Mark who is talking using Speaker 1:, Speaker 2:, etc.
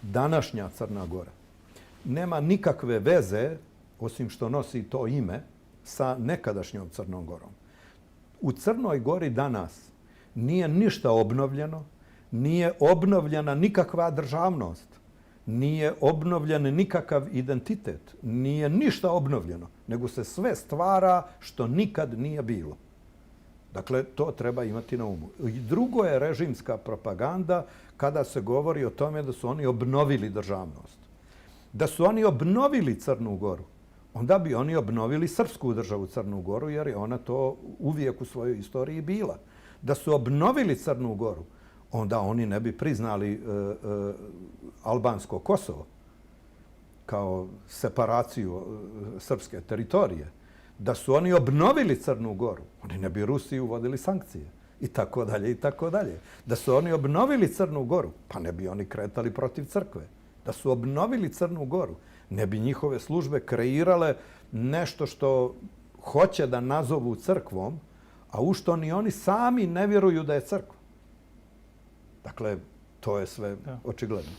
Speaker 1: današnja Crna Gora nema nikakve veze, osim što nosi to ime, sa nekadašnjom Crnom Gorom. U Crnoj Gori danas nije ništa obnovljeno, nije obnovljena nikakva državnost, nije obnovljen nikakav identitet, nije ništa obnovljeno, nego se sve stvara što nikad nije bilo. Dakle, to treba imati na umu. I drugo je režimska propaganda kada se govori o tome da su oni obnovili državnost. Da su oni obnovili Crnu Goru, onda bi oni obnovili srpsku državu Crnu Goru, jer je ona to uvijek u svojoj istoriji bila. Da su obnovili Crnu Goru, onda oni ne bi priznali albansko Kosovo kao separaciju srpske teritorije. Da su oni obnovili Crnu Goru, oni ne bi Rusiji uvodili sankcije. I tako dalje, i tako dalje. Da su oni obnovili Crnu Goru, pa ne bi oni kretali protiv crkve. Da su obnovili Crnu Goru, ne bi njihove službe kreirale nešto što hoće da nazovu crkvom, a u što ni oni sami ne vjeruju da je crkva. Dakle, to je sve očigledno.